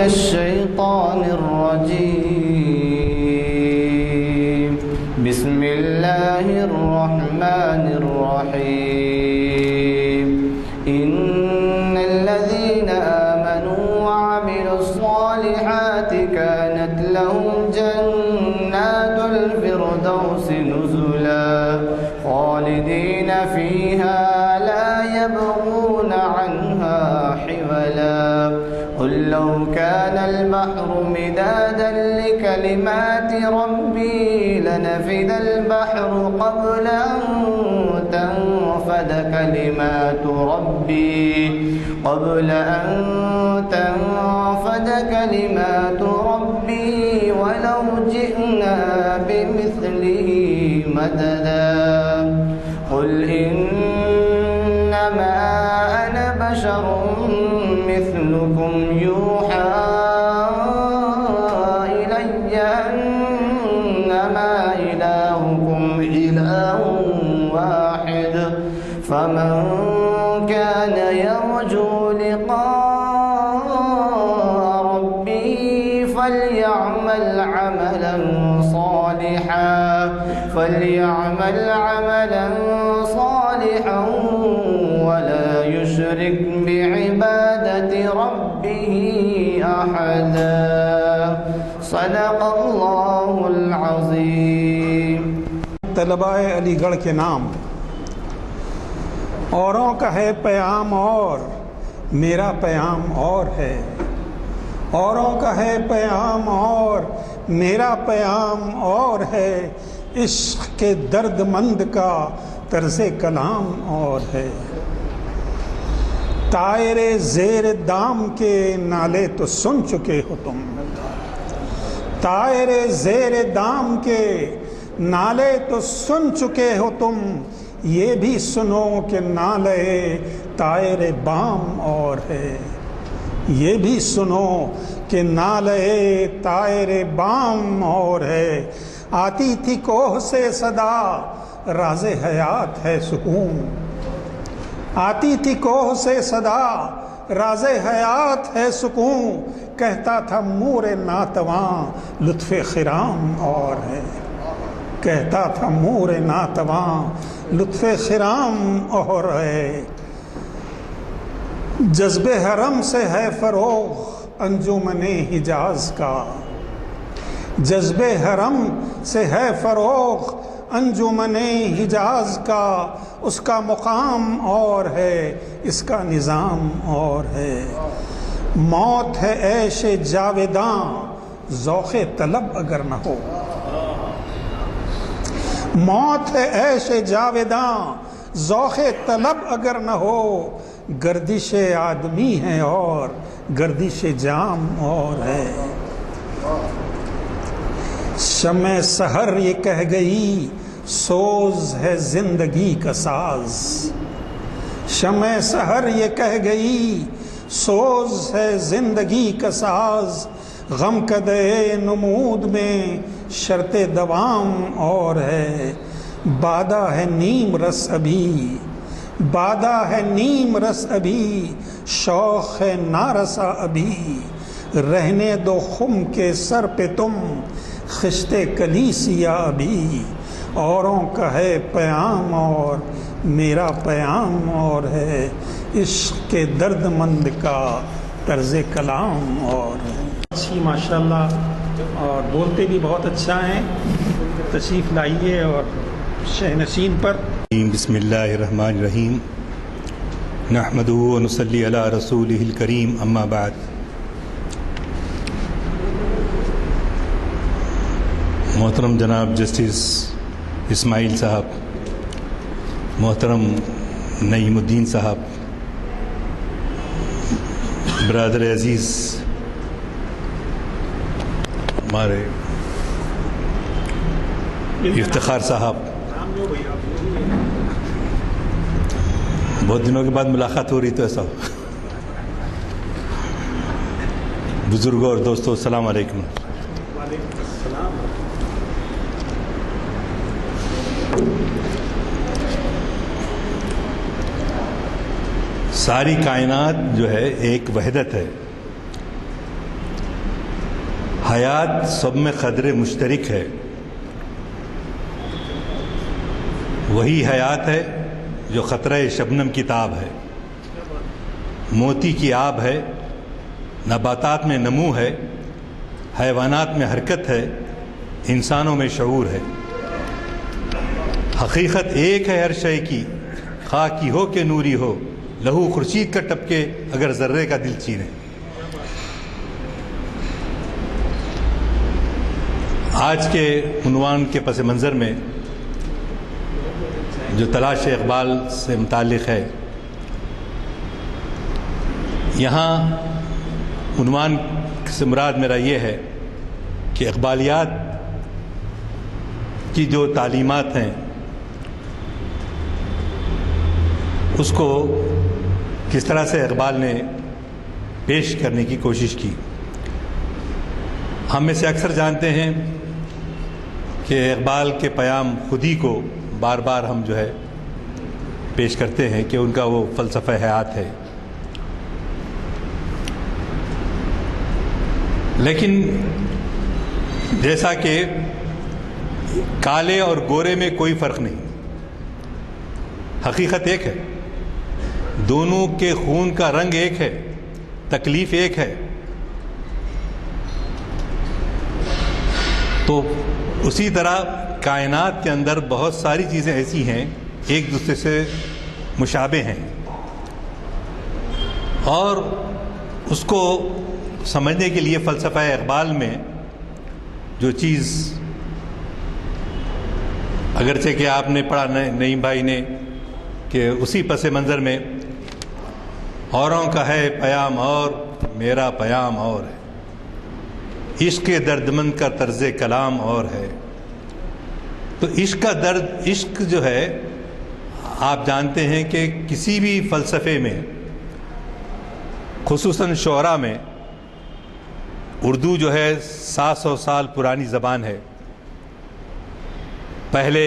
الشيطان الرجيم. بسم الله الرحمن الرحيم. إن الذين آمنوا وعملوا الصالحات كانت لهم جنات الفردوس نزلا خالدين فيها لا يبغون عنها حولا. قل لو كان البحر مدادا لكلمات ربي لنفد البحر قبل أن تنفد كلمات ربي ولو جئنا بمثله مددا. قل إنما أنا بشر مثلكم يوحى إلي أنما إلهكم إله واحد فمن كان يرجو لقاء ربه فليعمل عملا صالحا ولا يشرك بعبادة ربه أحدا. صدق اللہ العظیم. طلباء علی گڑھ کے نام. اوروں کا ہے پیام اور میرا پیام اور ہے. اوروں کا ہے پیام اور میرا پیام اور ہے. عشق کے درد مند کا طرز کلام اور ہے. طائر زیر دام کے نالے تو سن چکے ہو تم. طائر زیر دام کے نالے تو سن چکے ہو تم. یہ بھی سنو کہ نالے طائر بام اور ہے. یہ بھی سنو کہ نالے طائر بام اور ہے. آتی تھی کوہ سے صدا راز حیات ہے سکون. آتی تھی کوہ سے صدا راز حیات ہے سکون. کہتا تھا مور ناتواں لطف خرام اور ہے. کہتا تھا مور ناتواں لطف خرام اور ہے. جذب حرم سے ہے فروغ انجمن حجاز کا. جذب حرم سے ہے فروغ انجمن حجاز کا. اس کا مقام اور ہے اس کا نظام اور ہے. موت ہے عیش جاویداں ذوق طلب اگر نہ ہو. موت ہے عیش جاویداں ذوق طلب اگر نہ ہو. گردش آدمی ہے اور گردش جام اور ہے. شمع سحر یہ کہہ گئی سوز ہے زندگی کا ساز. شمع سحر یہ کہہ گئی سوز ہے زندگی کا ساز. غم کدے نمود میں شرط دوام اور ہے. بادہ ہے نیم رس ابھی بادہ ہے نیم رس ابھی. شوق ہے نارسا ابھی. رہنے دو خم کے سر پہ تم خشتے کلیسیا ابھی. اوروں کا ہے پیام اور میرا پیام اور ہے. عشق کے درد مند کا طرز کلام اور ہے. اچھی ماشاءاللہ اور بولتے بھی بہت اچھا ہیں. تشریف لائیے اور شہنشین پر. بسم اللہ الرحمن الرحیم. نحمدہ و نصلی علی رسولہ الکریم. اما بعد. محترم جناب جسٹس اسماعیل صاحب, محترم نعیم الدین صاحب, برادر عزیز ہمارے افتخار صاحب, بہت دنوں کے بعد ملاقات ہو رہی تو ایسا. بزرگوں اور دوستوں السلام علیکم. ساری کائنات جو ہے ایک وحدت ہے. حیات سب میں قدر مشترک ہے، وہی حیات ہے جو قطرہ شبنم کی تاب ہے، موتی کی آب ہے، نباتات میں نمو ہے، حیوانات میں حرکت ہے، انسانوں میں شعور ہے۔ حقیقت ایک ہے ہر شے کی، خواہ کی ہو کہ نوری ہو، لہو خورشید کا ٹپکے اگر ذرے کا دل چیرے۔ آج کے عنوان کے پس منظر میں جو تلاش اقبال سے متعلق ہے، یہاں عنوان سے مراد میرا یہ ہے کہ اقبالیات کی جو تعلیمات ہیں اس کو کس طرح سے اقبال نے پیش کرنے کی کوشش کی۔ ہم میں سے اکثر جانتے ہیں کہ اقبال کے پیام خود ہی کو بار بار ہم جو ہے پیش کرتے ہیں کہ ان کا وہ فلسفہ حیات ہے، لیکن جیسا کہ کالے اور گورے میں کوئی فرق نہیں، حقیقت ایک ہے، دونوں کے خون کا رنگ ایک ہے، تکلیف ایک ہے، تو اسی طرح کائنات کے اندر بہت ساری چیزیں ایسی ہیں ایک دوسرے سے مشابہ ہیں، اور اس کو سمجھنے کے لیے فلسفہ اقبال میں جو چیز، اگرچہ کہ آپ نے پڑھا نعیم بھائی نے کہ اسی پس منظر میں اوروں کا ہے پیام اور میرا پیام اور ہے، عشق دردمند کا طرز کلام اور ہے، تو عشق کا درد، عشق جو ہے آپ جانتے ہیں کہ کسی بھی فلسفے میں، خصوصاً شعرا میں، اردو جو ہے 700 سال پرانی زبان ہے، پہلے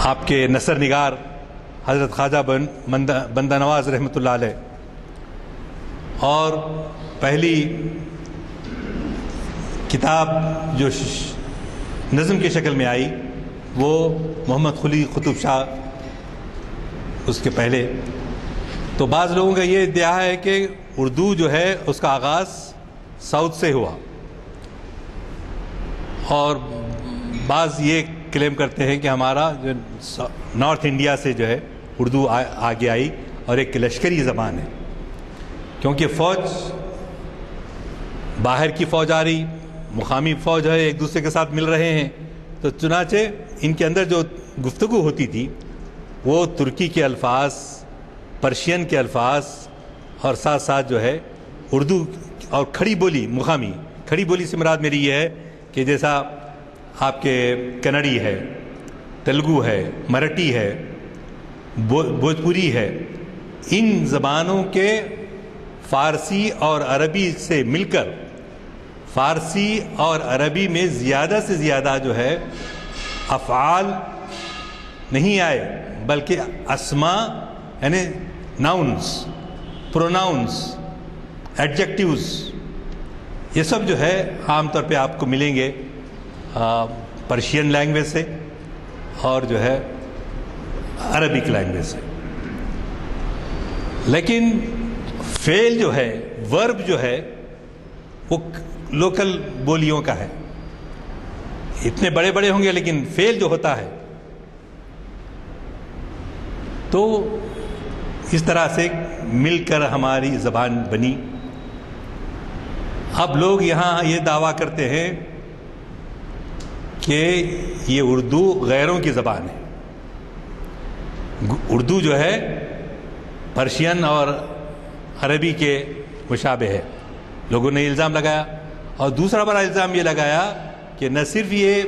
آپ کے نثر نگار حضرت خواجہ بندہ نواز رحمۃ اللہ علیہ، اور پہلی کتاب جو نظم کی شکل میں آئی وہ محمد قلی قطب شاہ، اس کے پہلے، تو بعض لوگوں کا یہ ادعا ہے کہ اردو جو ہے اس کا آغاز ساؤتھ سے ہوا، اور بعض یہ کلیم کرتے ہیں کہ ہمارا جو نارتھ انڈیا سے جو ہے اردو آگے آئی اور ایک لشکری زبان ہے، کیونکہ فوج، باہر کی فوج آ رہی، مقامی فوج ہے، ایک دوسرے کے ساتھ مل رہے ہیں، تو چنانچہ ان کے اندر جو گفتگو ہوتی تھی وہ ترکی کے الفاظ، پرشین کے الفاظ، اور ساتھ ساتھ جو ہے اردو اور کھڑی بولی، مقامی کھڑی بولی سے مراد میری یہ ہے کہ جیسا آپ کے کنڑی ہے، تیلگو ہے، مراٹھی ہے، بھوجپوری ہے، ان زبانوں کے فارسی اور عربی سے مل کر فارسی اور عربی میں زیادہ سے زیادہ جو ہے افعال نہیں آئے، بلکہ اسماء یعنی ناؤنس، پروناؤنس، ایڈجیکٹیوز، یہ سب جو ہے عام طور پہ آپ کو ملیں گے پرشین لینگویج سے اور جو ہے عربک لینگویج سے، لیکن فعل جو ہے، ورب جو ہے، وہ لوکل بولیوں کا ہے، اتنے بڑے بڑے ہوں گے لیکن فعل جو ہوتا ہے، تو اس طرح سے مل کر ہماری زبان بنی۔ اب لوگ یہاں یہ دعویٰ کرتے ہیں کہ یہ اردو غیروں کی زبان ہے، اردو جو ہے پرشین اور عربی کے مشابہ ہے، لوگوں نے الزام لگایا، اور دوسرا بڑا الزام یہ لگایا کہ نہ صرف یہ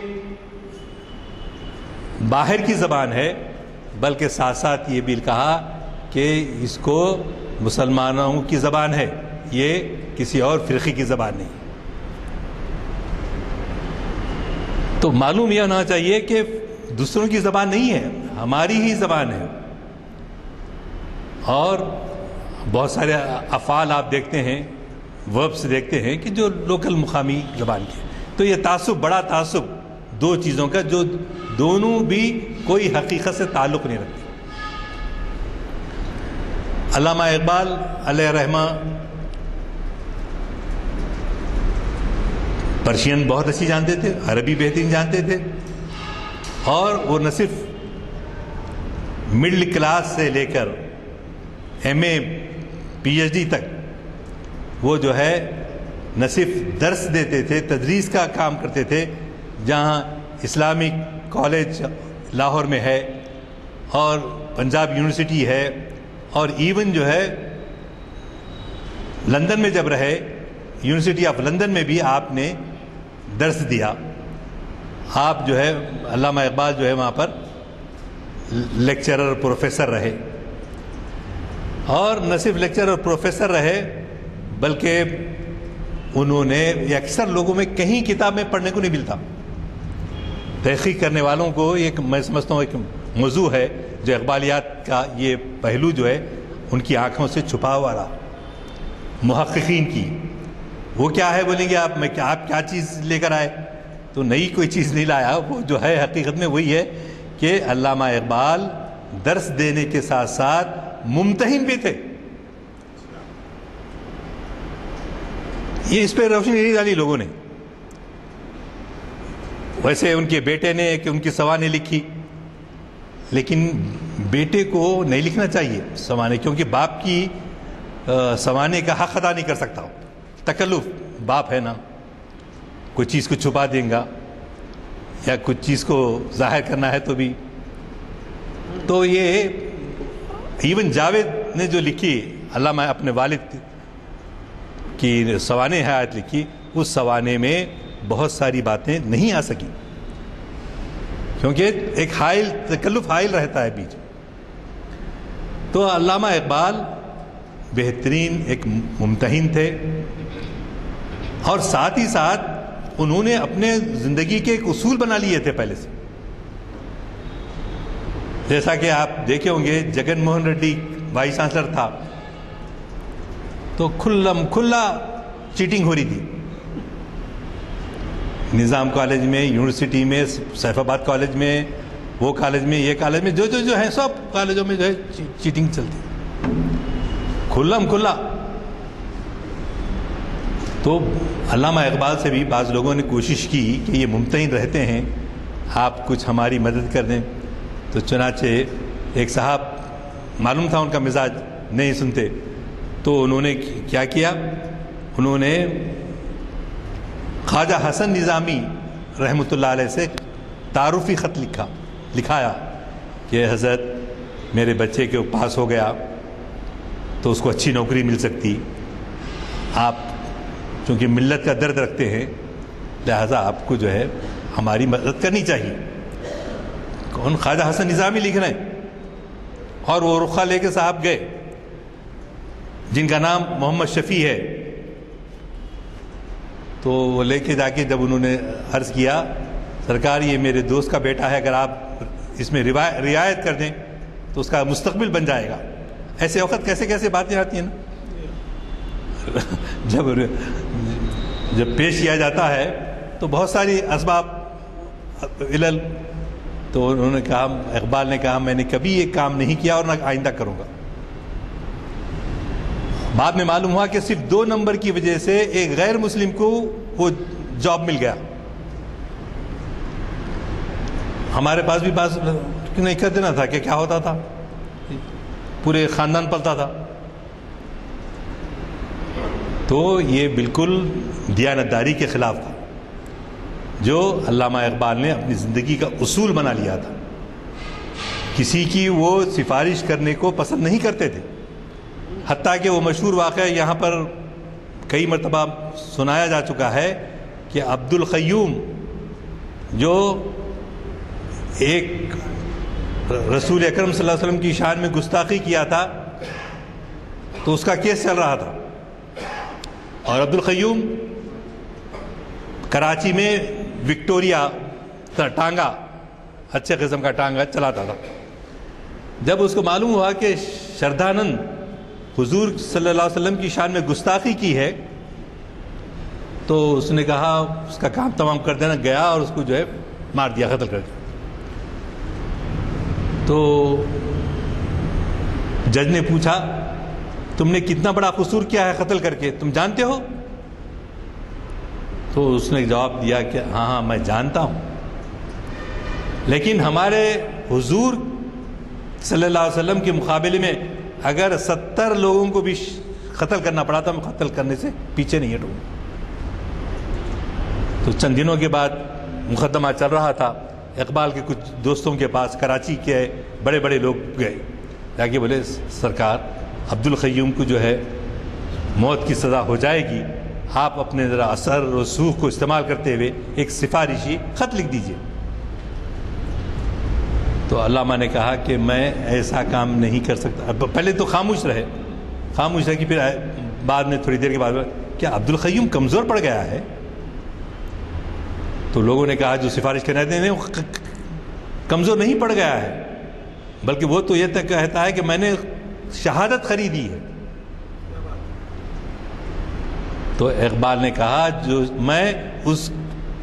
باہر کی زبان ہے بلکہ ساتھ ساتھ یہ بھی کہا کہ اس کو مسلمانوں کی زبان ہے، یہ کسی اور فرقے کی زبان نہیں۔ تو معلوم یہ ہونا چاہیے کہ دوسروں کی زبان نہیں ہے، ہماری ہی زبان ہے، اور بہت سارے افعال آپ دیکھتے ہیں، وربس دیکھتے ہیں کہ جو لوکل مقامی زبان کے. تو یہ تعصب، بڑا تعصب دو چیزوں کا جو دونوں بھی کوئی حقیقت سے تعلق نہیں رکھتے. علامہ اقبال علیہ رحمہ پرشین بہت اچھی جانتے تھے، عربی بہترین جانتے تھے، اور وہ نہ صرف مڈل کلاس سے لے کر ایم اے پی ایچ ڈی تک وہ جو ہے نہ صرف درس دیتے تھے، تدریس کا کام کرتے تھے، جہاں اسلامک کالج لاہور میں ہے اور پنجاب یونیورسٹی ہے، اور ایون جو ہے لندن میں جب رہے، یونیورسٹی آف لندن میں بھی آپ نے درس دیا. آپ جو ہے علامہ اقبال جو ہے وہاں پر لیکچرر پروفیسر رہے، اور نہ صرف لیکچرر اور پروفیسر رہے بلکہ انہوں نے اکثر لوگوں میں کہیں کتاب میں پڑھنے کو نہیں ملتا. تحقیق کرنے والوں کو ایک میں سمجھتا ہوں ایک موضوع ہے جو اقبالیات کا یہ پہلو جو ہے ان کی آنکھوں سے چھپا ہوا رہا. محققین کی وہ کیا ہے بولیں گے آپ کیا چیز لے کر آئے، تو نئی کوئی چیز نہیں لایا. وہ جو ہے حقیقت میں وہی ہے کہ علامہ اقبال درس دینے کے ساتھ ساتھ ممتحن بھی تھے. یہ اس پہ روشنی نہیں ڈالی لوگوں نے. ویسے ان کے بیٹے نے ان کی سوانح لکھی، لیکن بیٹے کو نہیں لکھنا چاہیے سوانح، کیونکہ باپ کی سوانح کا حق ادا نہیں کر سکتا. تکلف، باپ ہے نا، کوئی چیز کو چھپا دیں گا یا کچھ چیز کو ظاہر کرنا ہے تو بھی. تو یہ ایون جاوید نے جو لکھی علامہ اپنے والد کی سوانح حیات لکھی، اس سوانح میں بہت ساری باتیں نہیں آ سکی، کیونکہ ایک حائل تکلف حائل رہتا ہے بیچ. تو علامہ اقبال بہترین ایک ممتحن تھے، اور ساتھ ہی ساتھ انہوں نے اپنے زندگی کے ایک اصول بنا لیے تھے پہلے سے. جیسا کہ آپ دیکھے ہوں گے جگن موہن ریڈی وائس چانسلر تھا تو کھلا چیٹنگ ہو رہی تھی. نظام کالج میں، یونیورسٹی میں، سیف آباد کالج میں، وہ کالج میں، یہ کالج میں، جو ہیں سب کالجوں میں جو ہے چیٹنگ چلتی کھلا. تو علامہ اقبال سے بھی بعض لوگوں نے کوشش کی کہ یہ ممتحن رہتے ہیں، آپ کچھ ہماری مدد کر دیں. تو چنانچہ ایک صاحب معلوم تھا ان کا مزاج نہیں سنتے، تو انہوں نے کیا کیا، انہوں نے خواجہ حسن نظامی رحمۃ اللہ علیہ سے تعارفی خط لکھایا کہ حضرت میرے بچے کے پاس ہو گیا تو اس کو اچھی نوکری مل سکتی، آپ چونکہ ملت کا درد رکھتے ہیں لہذا آپ کو جو ہے ہماری مدد کرنی چاہیے. کون؟ خواجہ حسن نظامی لکھ رہے ہیں. اور وہ رخا لے کے صاحب گئے جن کا نام محمد شفیع ہے. تو وہ لے کے جا کے جب انہوں نے عرض کیا سرکار یہ میرے دوست کا بیٹا ہے، اگر آپ اس میں رعایت کر دیں تو اس کا مستقبل بن جائے گا. ایسے وقت کیسے باتیں آتی ہیں نا جب پیش کیا جاتا ہے تو بہت ساری اسباب علل. تو انہوں نے کہا، اقبال نے کہا میں نے کبھی یہ کام نہیں کیا اور نہ آئندہ کروں گا. بعد میں معلوم ہوا کہ صرف 2 نمبر کی وجہ سے ایک غیر مسلم کو وہ جاب مل گیا. ہمارے پاس بھی بعض نہیں کر دینا تھا کہ کیا ہوتا تھا، پورے خاندان پلتا تھا. تو یہ بالکل دیانتداری کے خلاف تھا جو علامہ اقبال نے اپنی زندگی کا اصول بنا لیا تھا. کسی کی وہ سفارش کرنے کو پسند نہیں کرتے تھے، حتیٰ کہ وہ مشہور واقعہ یہاں پر کئی مرتبہ سنایا جا چکا ہے کہ عبد القیوم جو ایک رسول اکرم صلی اللہ علیہ وسلم کی شان میں گستاخی کیا تھا تو اس کا کیس چل رہا تھا، اور عبد القیوم کراچی میں وکٹوریا ٹانگا، اچھے قسم کا ٹانگا چلاتا تھا. جب اس کو معلوم ہوا کہ شردھانند حضور صلی اللہ علیہ وسلم کی شان میں گستاخی کی ہے تو اس نے کہا اس کا کام تمام کر دینا. گیا اور اس کو جو ہے مار دیا, قتل کر دیا. تو جج نے پوچھا تم نے کتنا بڑا قصور کیا ہے قتل کر کے, تم جانتے ہو؟ تو اس نے جواب دیا کہ ہاں میں جانتا ہوں, لیکن ہمارے حضور صلی اللہ علیہ وسلم کے مقابلے میں اگر 70 لوگوں کو بھی قتل کرنا پڑا تو میں قتل کرنے سے پیچھے نہیں ہٹوں. تو چند دنوں کے بعد مقدمہ چل رہا تھا. اقبال کے کچھ دوستوں کے پاس کراچی کے بڑے بڑے لوگ گئے, جا کے بولے سرکار عبد القیوم کو جو ہے موت کی سزا ہو جائے گی, آپ اپنے ذرا اثر و رسوخ کو استعمال کرتے ہوئے ایک سفارشی خط لکھ دیجئے. تو علامہ نے کہا کہ میں ایسا کام نہیں کر سکتا. پہلے تو خاموش رہے کہ پھر بعد میں تھوڑی دیر کے بعد کیا عبد القیوم کمزور پڑ گیا ہے؟ تو لوگوں نے کہا جو سفارش کرنے دیتے ہیں وہ کمزور نہیں پڑ گیا ہے, بلکہ وہ تو یہ تک کہتا ہے کہ میں نے شہادت خریدی ہے. تو اقبال نے کہا جو میں اس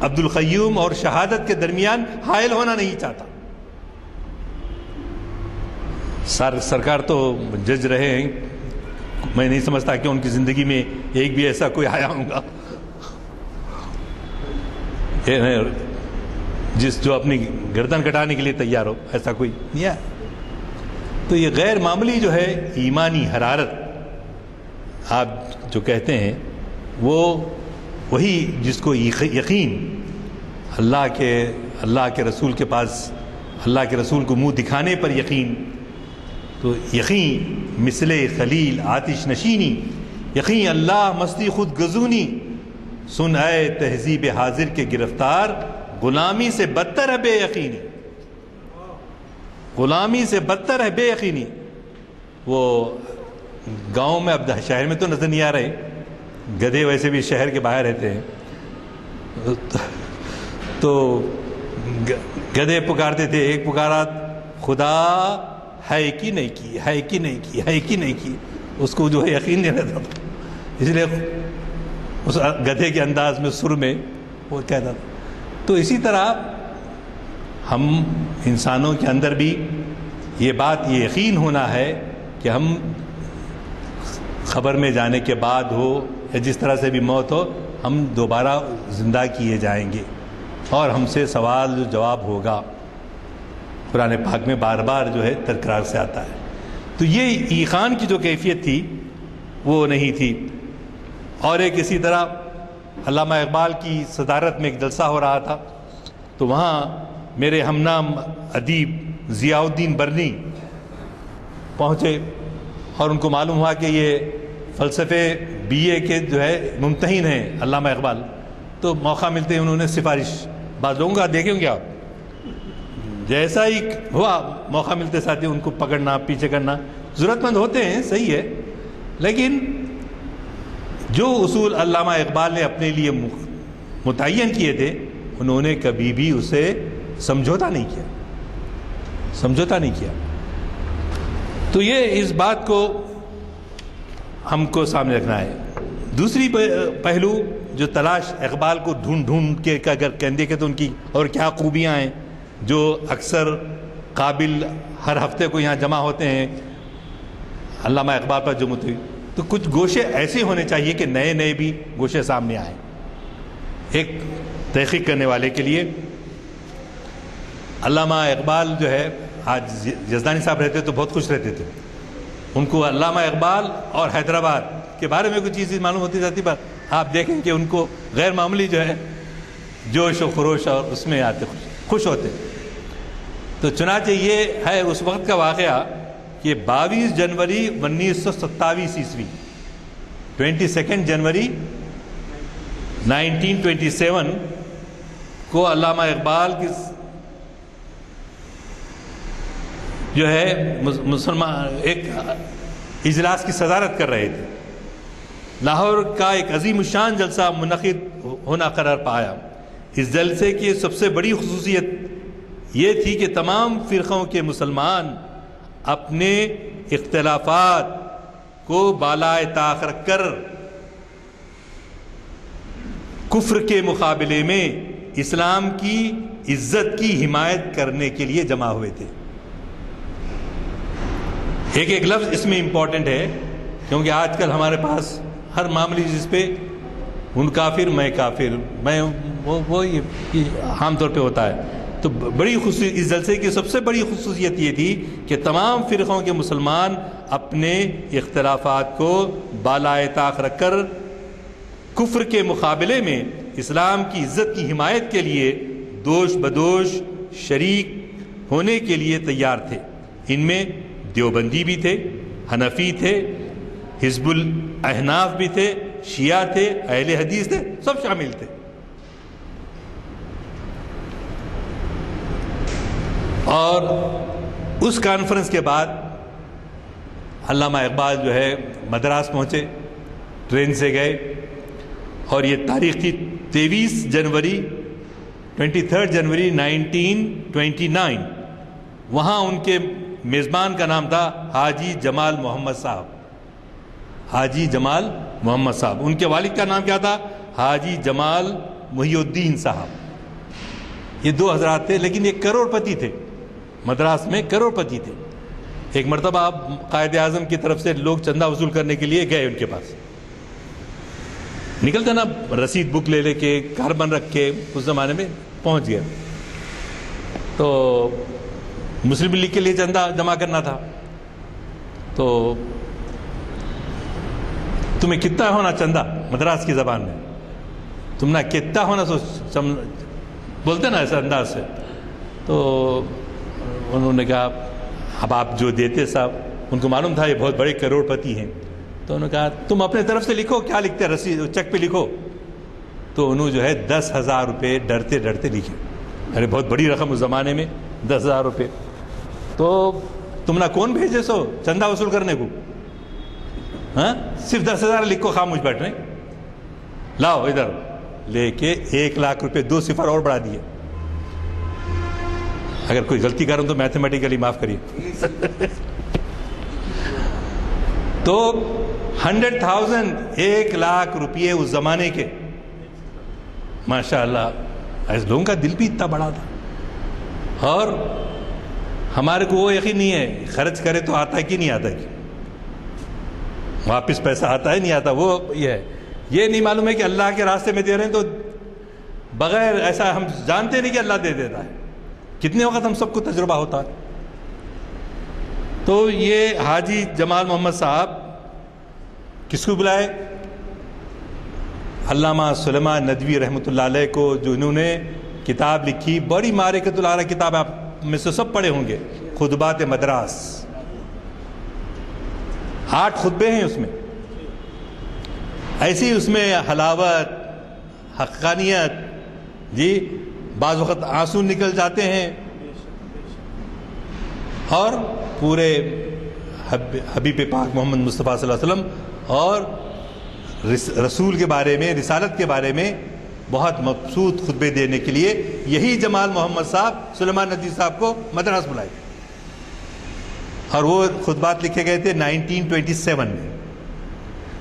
عبد القیوم اور شہادت کے درمیان حائل ہونا نہیں چاہتا. سرکار تو جج رہے ہیں, میں نہیں سمجھتا کہ ان کی زندگی میں ایک بھی ایسا کوئی آیا ہوگا جو اپنی گردن کٹانے کے لیے تیار ہو, ایسا کوئی نہیں ہے. تو یہ غیر معمولی جو ہے ایمانی حرارت آپ جو کہتے ہیں وہ وہی جس کو یقین اللہ کے رسول کے پاس, اللہ کے رسول کو منہ دکھانے پر یقین. تو یقین مثل خلیل آتش نشینی, یقین اللہ مستی خود گزونی, سن اے تہذیب حاضر کے گرفتار, غلامی سے بدتر ہے بے یقینی, غلامی سے بدتر ہے بے یقینی. وہ گاؤں میں, اب شہر میں تو نظر نہیں آ رہے, گدھے ویسے بھی شہر کے باہر رہتے ہیں, تو گدھے پکارتے تھے. ایک پکارا خدا ہے کہ نہیں کی, ہے کہ نہیں کی, ہے کہ نہیں کی, اس کو جو ہے یقین نہیں رہتا تھا, اس لیے اس گدھے کے انداز میں سر میں وہ کہتا تھا. تو اسی طرح ہم انسانوں کے اندر بھی یہ بات, یہ یقین ہونا ہے کہ ہم قبر میں جانے کے بعد ہو یا جس طرح سے بھی موت ہو, ہم دوبارہ زندہ کیے جائیں گے اور ہم سے سوال جواب ہوگا. قرآن پاک میں بار بار جو ہے تکرار سے آتا ہے. تو یہ ایقان کی جو کیفیت تھی وہ نہیں تھی. اور ایک اسی طرح علامہ اقبال کی صدارت میں ایک جلسہ ہو رہا تھا, تو وہاں میرے ہم نام ادیب ضیاء الدین برنی پہنچے اور ان کو معلوم ہوا کہ یہ فلسفے BA کے جو ہے ممتحن ہیں علامہ اقبال. تو موقع ملتے انہوں نے سفارش, بعض لوگوں کا دیکھیں گے آپ, جیسا ہی ہوا موقع ملتے ساتھ ان کو پکڑنا پیچھے کرنا. ضرورت مند ہوتے ہیں, صحیح ہے, لیکن جو اصول علامہ اقبال نے اپنے لیے متعین کیے تھے انہوں نے کبھی بھی اسے سمجھوتا نہیں کیا. تو یہ اس بات کو ہم کو سامنے رکھنا ہے. دوسری پہلو جو تلاش اقبال کو ڈھونڈ کے اگر کہندے کہ تو ان کی اور کیا خوبیاں ہیں جو اکثر قابل ہر ہفتے کو یہاں جمع ہوتے ہیں علامہ اقبال پر جو تو کچھ گوشے ایسے ہونے چاہیے کہ نئے بھی گوشے سامنے آئیں. ایک تحقیق کرنے والے کے لیے علامہ اقبال جو ہے, آج یزدانی صاحب رہتے تو بہت خوش رہتے تھے, ان کو علامہ اقبال اور حیدرآباد کے بارے میں کچھ چیزیں معلوم ہوتی جاتی, پر آپ دیکھیں کہ ان کو غیر معمولی جو ہے جوش و خروش اور اس میں آتے خوش ہوتے. تو چنانچہ یہ ہے اس وقت کا واقعہ کہ 22 جنوری 1927 عیسوی 22 جنوری 1927 کو علامہ اقبال کی جو ہے مسلمان ایک اجلاس کی صدارت کر رہے تھے. لاہور کا ایک عظیم الشان جلسہ منعقد ہونا قرار پایا. اس جلسے کی سب سے بڑی خصوصیت یہ تھی کہ تمام فرقوں کے مسلمان اپنے اختلافات کو بالائے طاق رکھ کر کفر کے مقابلے میں اسلام کی عزت کی حمایت کرنے کے لیے جمع ہوئے تھے. ایک لفظ اس میں امپورٹنٹ ہے کیونکہ آج کل ہمارے پاس ہر معاملے جس پہ ان کافر میں کافر میں وہ عام طور پہ ہوتا ہے. تو بڑی خصوصیت اس جلسے کی سب سے بڑی خصوصیت یہ تھی کہ تمام فرقوں کے مسلمان اپنے اختلافات کو بالائے طاق رکھ کر کفر کے مقابلے میں اسلام کی عزت کی حمایت کے لیے دوش بدوش شریک ہونے کے لیے تیار تھے. ان میں دیوبندی بھی تھے، حنفی تھے، حزب الاحناف بھی تھے، شیعہ تھے، اہل حدیث تھے، سب شامل تھے. اور اس کانفرنس کے بعد علامہ اقبال جو ہے مدراس پہنچے، ٹرین سے گئے، اور یہ تاریخ تھی 23 جنوری 1929. وہاں ان کے میزبان کا نام تھا حاجی جمال محمد صاحب. حاجی جمال محمد صاحب. ان کے والد کا نام کیا تھا؟ حاجی جمال محی الدین صاحب. یہ دو حضرات تھے، لیکن یہ کروڑ پتی تھے، مدراس میں کروڑ پتی تھے. ایک مرتبہ قائد اعظم کی طرف سے لوگ چندہ وصول کرنے کے لیے گئے ان کے پاس. نکلتے نا رسید بک لے کے کاربن رکھ کے، اس زمانے میں پہنچ گیا. تو مسلم لیگ کے لیے چندہ جمع کرنا تھا. تو تمہیں کتنا ہونا چندہ، مدراس کی زبان میں تم نہ کتنا ہونا بولتے نا ایسے انداز سے. تو انہوں نے کہا اب آپ جو دیتے صاحب، ان کو معلوم تھا یہ بہت بڑے کروڑ پتی ہیں. تو انہوں نے کہا تم اپنے طرف سے لکھو، کیا لکھتے ہیں رسید چیک پہ لکھو. تو انہوں جو ہے 10,000 روپے ڈرتے ڈرتے لکھے. ارے بہت بڑی رقم اس زمانے میں 10,000 روپے. تو تم نہ کون بھیجے سو چندہ وصول کرنے کو؟ ہاں صرف 10,000 لکھو، خاموش بیٹھ رہے. لاؤ ادھر لے کے 1,00,000 روپے 2 صفر اور بڑھا دیے. اگر کوئی غلطی کروں تو میتھمیٹیکلی معاف کریے. تو 100,000 1,00,000 روپئے اس زمانے کے، ماشاء اللہ ایسے لوگوں کا دل بھی اتنا بڑا تھا. اور ہمارے کو وہ یقین نہیں ہے خرچ کرے تو آتا ہے کہ نہیں آتا ہے، واپس پیسہ آتا ہے نہیں آتا. وہ یہ نہیں معلوم ہے کہ اللہ کے راستے میں دے رہے ہیں تو بغیر ایسا ہم جانتے نہیں کہ اللہ دے دیتا ہے. کتنے وقت ہم سب کو تجربہ ہوتا ہے. تو یہ حاجی جمال محمد صاحب کس کو بلائے؟ علامہ سلیمان ندوی رحمۃ اللہ علیہ کو، جو انہوں نے کتاب لکھی، بڑی معرکۃ العرب کتاب، آپ میں سے سب پڑھے ہوں گے، خطبات مدراس. 8 خطبے ہیں اس میں. ایسی اس میں حلاوت، حقانیت، جی بعض وقت آنسو نکل جاتے ہیں. اور پورے حبیب پاک محمد مصطفیٰ صلی اللہ علیہ وسلم اور رسول کے بارے میں، رسالت کے بارے میں بہت مبسوط خطبے دینے کے لیے یہی جمال محمد صاحب سلیمان ندوی صاحب کو مدراس بلائے. اور وہ خطبات لکھے گئے تھے 1927 میں.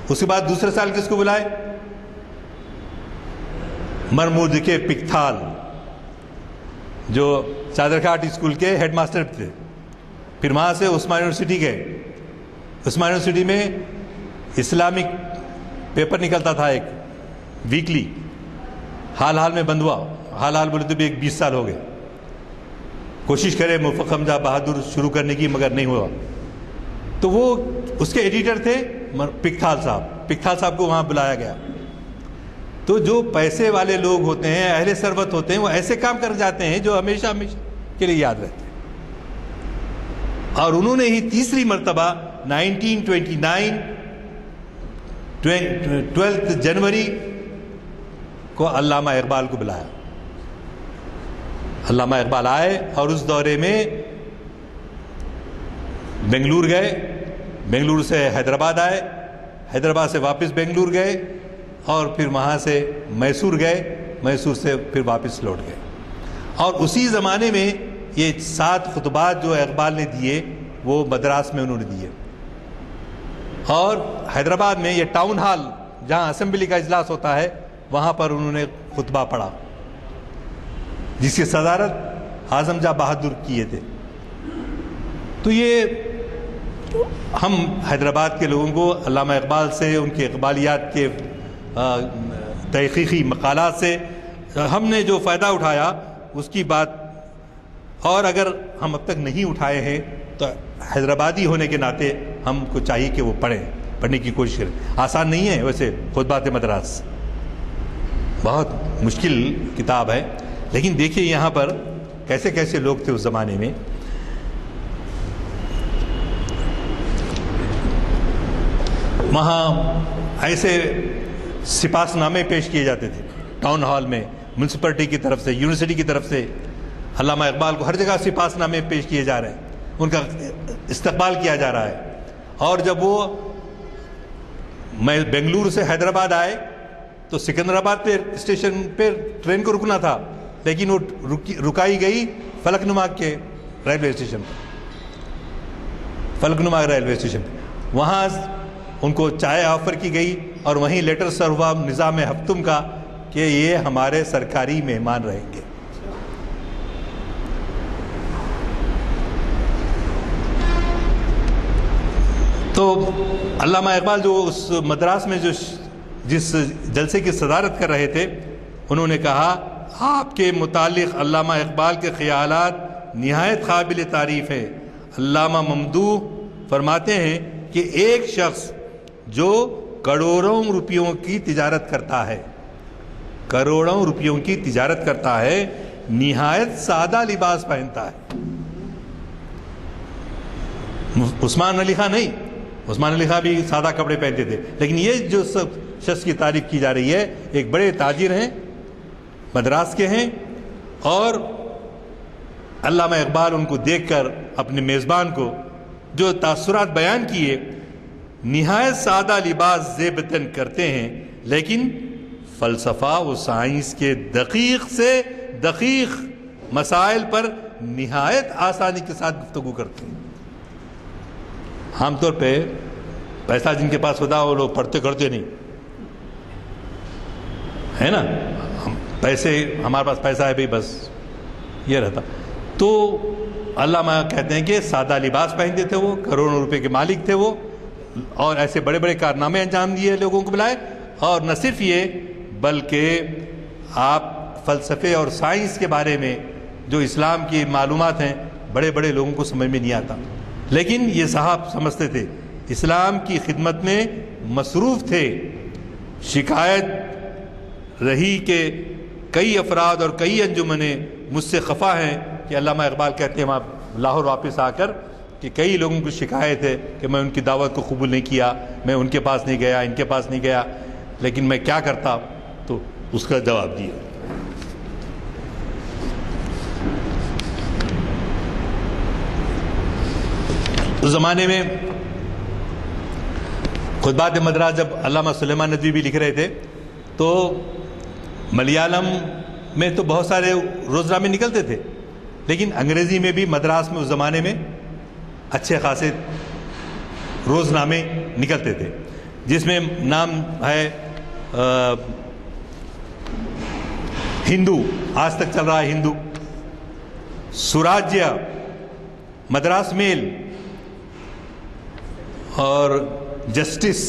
اس کے بعد دوسرے سال کس کو بلائے؟ مرمود کے پکتھال، جو چادرگھاٹ اسکول کے ہیڈ ماسٹر تھے. پھر وہاں سے عثمان یونیورسٹی گئے. عثمان یونیورسٹی میں اسلامک پیپر نکلتا تھا ایک ویکلی، حال میں بند ہوا. حال بولے تو بھی 20 سال ہو گئے. کوشش کرے موفق حمزہ بہادر شروع کرنے کی، مگر نہیں ہوا. تو وہ اس کے ایڈیٹر تھے پکتھال صاحب. پکتھال صاحب کو وہاں بلایا گیا. تو جو پیسے والے لوگ ہوتے ہیں، اہل ثروت ہوتے ہیں، وہ ایسے کام کر جاتے ہیں جو ہمیشہ کے لیے یاد رہتے ہیں. اور انہوں نے ہی تیسری مرتبہ 1929 12 جنوری کو علامہ اقبال کو بلایا. علامہ اقبال آئے اور اس دورے میں بنگلور گئے، بنگلور سے حیدرآباد آئے، حیدرآباد سے واپس بنگلور گئے، اور پھر وہاں سے میسور گئے، میسور سے پھر واپس لوٹ گئے. اور اسی زمانے میں یہ 7 خطبات جو اقبال نے دیے وہ مدراس میں انہوں نے دیے. اور حیدرآباد میں یہ ٹاؤن ہال جہاں اسمبلی کا اجلاس ہوتا ہے وہاں پر انہوں نے خطبہ پڑھا جس کی صدارت اعظم جاں بہادر کیے تھے. تو یہ ہم حیدرآباد کے لوگوں کو علامہ اقبال سے ان کے اقبالیات کے تحقیقی مقالات سے ہم نے جو فائدہ اٹھایا اس کی بات، اور اگر ہم اب تک نہیں اٹھائے ہیں تو حیدرآبادی ہونے کے ناطے ہم کو چاہیے کہ وہ پڑھنے کی کوشش کریں. آسان نہیں ہے ویسے خطبات مدراس، بہت مشکل کتاب ہے، لیکن دیکھیے یہاں پر کیسے کیسے لوگ تھے اس زمانے میں. وہاں ایسے سپاس نامے پیش کیے جاتے تھے ٹاؤن ہال میں، میونسپلٹی کی طرف سے، یونیورسٹی کی طرف سے. علامہ اقبال کو ہر جگہ سپاس نامے پیش کیے جا رہے ہیں، ان کا استقبال کیا جا رہا ہے. اور جب وہ میں بنگلور سے حیدرآباد آئے تو سکندرآباد پہ اسٹیشن پہ ٹرین کو رکنا تھا، لیکن وہ رکائی گئی فلک نما کے ریلوے اسٹیشن پہ، فلک نما ریلوے اسٹیشن پہ. وہاں ان کو چائے آفر کی گئی اور وہیں لیٹر سر ہوا نظام ہفتم کا کہ یہ ہمارے سرکاری مہمان رہیں گے. تو علامہ اقبال جو اس مدراس میں جس جلسے کی صدارت کر رہے تھے، انہوں نے کہا آپ کے متعلق علامہ اقبال کے خیالات نہایت قابل تعریف ہے. علامہ ممدوح فرماتے ہیں کہ ایک شخص جو کروڑوں روپیوں کی تجارت کرتا ہے، کروڑوں روپیوں کی تجارت کرتا ہے، نہایت سادہ لباس پہنتا ہے. عثمان علی خان نہیں، عثمان علی خان بھی سادہ کپڑے پہنتے تھے، لیکن یہ جو شخص کی تعریف کی جا رہی ہے ایک بڑے تاجر ہیں، مدراس کے ہیں، اور علامہ اقبال ان کو دیکھ کر اپنے میزبان کو جو تاثرات بیان کیے، نہایت سادہ لباس زیب تن کرتے ہیں لیکن فلسفہ و سائنس کے دقیق سے دقیق مسائل پر نہایت آسانی کے ساتھ گفتگو کرتے ہیں. عام طور پہ پیسہ جن کے پاس ہوتا ہے وہ لوگ پڑھتے کرتے نہیں ہے نا، پیسے ہمارے پاس پیسہ ہے بھائی بس یہ رہتا. تو علامہ کہتے ہیں کہ سادہ لباس پہنتے تھے وہ، کروڑوں روپے کے مالک تھے وہ، اور ایسے بڑے بڑے کارنامے انجام دیے لوگوں کو بلائے. اور نہ صرف یہ بلکہ آپ فلسفے اور سائنس کے بارے میں جو اسلام کی معلومات ہیں بڑے بڑے لوگوں کو سمجھ میں نہیں آتا، لیکن یہ صاحب سمجھتے تھے، اسلام کی خدمت میں مصروف تھے. شکایت رہی کہ کئی افراد اور کئی انجمنیں مجھ سے خفا ہیں کہ علامہ اقبال کہتے ہیں وہاں لاہور واپس آ کر کہ کئی لوگوں کو شکایت ہے کہ میں ان کی دعوت کو قبول نہیں کیا، میں ان کے پاس نہیں گیا، ان کے پاس نہیں گیا، لیکن میں کیا کرتا. تو اس کا جواب دیا. اس زمانے میں خطبات مدراس جب علامہ سلیمان ندوی بھی لکھ رہے تھے تو ملیالم میں تو بہت سارے روزنامے نکلتے تھے، لیکن انگریزی میں بھی مدراس میں اس زمانے میں اچھے خاصے روزنامے نکلتے تھے، جس میں نام ہے ہندو، آج تک چل رہا ہے ہندو، سوراجیہ، مدراس میل اور جسٹس.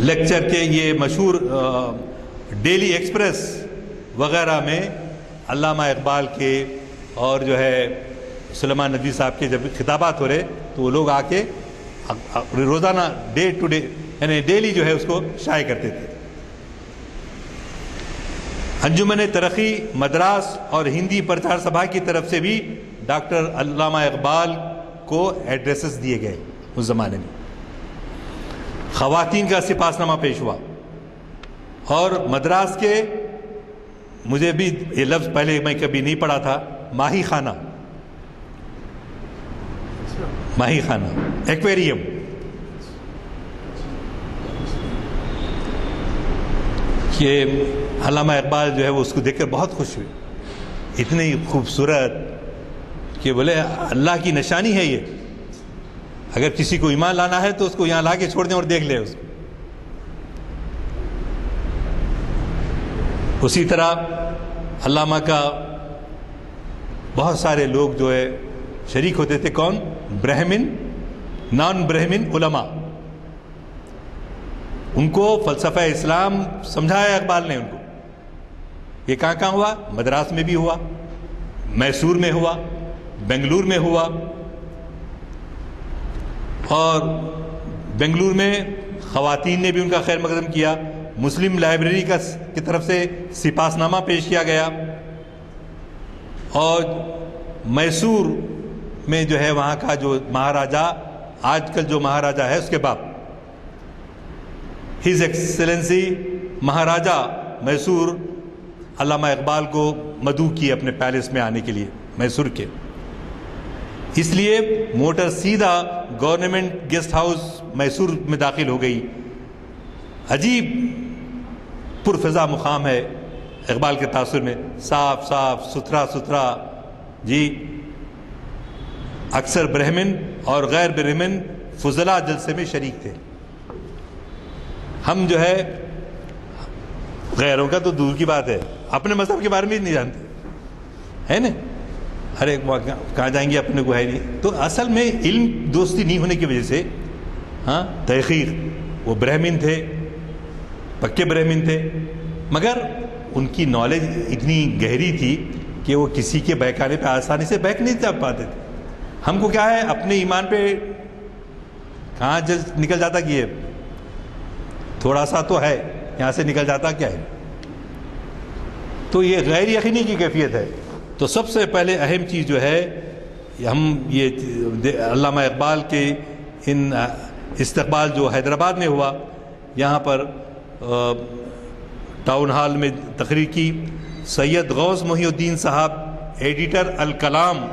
لیکچر کے یہ مشہور ڈیلی ایکسپریس وغیرہ میں علامہ اقبال کے اور جو ہے سلیمان ندوی صاحب کے جب خطابات ہو رہے تو وہ لوگ آ کے روزانہ ڈے ٹو ڈے یعنی ڈیلی جو ہے اس کو شائع کرتے تھے. انجمن ترقی مدراس اور ہندی پرچار سبھا کی طرف سے بھی ڈاکٹر علامہ اقبال کو ایڈریسز دیے گئے. اس زمانے میں خواتین کا سپاس نامہ پیش ہوا، اور مدراس کے مجھے بھی یہ لفظ پہلے میں کبھی نہیں پڑھا تھا، ماہی خانہ، ماہی خانہ، ایکویریم. یہ علامہ اقبال جو ہے وہ اس کو دیکھ کر بہت خوش ہوئے، اتنی خوبصورت کہ بولے اللہ کی نشانی ہے یہ. اگر کسی کو ایمان لانا ہے تو اس کو یہاں لا کے چھوڑ دیں اور دیکھ لیں اس کو. اسی طرح علامہ کا بہت سارے لوگ جو ہے شریک ہوتے تھے. کون؟ برہمن، نان برہمن علماء. ان کو فلسفہ اسلام سمجھایا اقبال نے. ان کو یہ کہاں کہاں ہوا؟ مدراس میں بھی ہوا، میسور میں ہوا، بنگلور میں ہوا. اور بنگلور میں خواتین نے بھی ان کا خیر مقدم کیا. مسلم لائبریری کی طرف سے سپاس نامہ پیش کیا گیا. اور میسور میں جو ہے وہاں کا جو مہاراجا، آج کل جو مہاراجا ہے اس کے باپ، ہز ایکسلنسی مہاراجا میسور، علامہ اقبال کو مدعو کیے اپنے پیلس میں آنے کے لیے میسور کے. اس لیے موٹر سیدھا گورنمنٹ گیسٹ ہاؤس میسور میں داخل ہو گئی. عجیب پرفضا مقام ہے اقبال کے تاثر میں، صاف صاف ستھرا جی. اکثر برہمن اور غیر برہمن فضلاء جلسے میں شریک تھے. ہم جو ہے غیروں کا تو دور کی بات ہے، اپنے مذہب کے بارے میں نہیں جانتے ہے نا. ہر ایک کہاں جائیں گے، اپنے کو ہے نہیں. تو اصل میں علم دوستی نہیں ہونے کی وجہ سے تحقیق، وہ برہمن تھے، پکے برہمن تھے، مگر ان کی نالج اتنی گہری تھی کہ وہ کسی کے بہکانے پہ آسانی سے بہک نہیں جا پاتے تھے. ہم کو کیا ہے، اپنے ایمان پہ کہاں نکل جاتا کہ یہ تھوڑا سا تو ہے، یہاں سے نکل جاتا کیا ہے. تو یہ غیر یقینی کی کیفیت ہے. تو سب سے پہلے اہم چیز جو ہے، ہم یہ علامہ اقبال کے ان استقبال جو حیدرآباد میں ہوا، یہاں پر ٹاؤن ہال میں تقریر کی. سید غوث محی الدین صاحب ایڈیٹر الکلام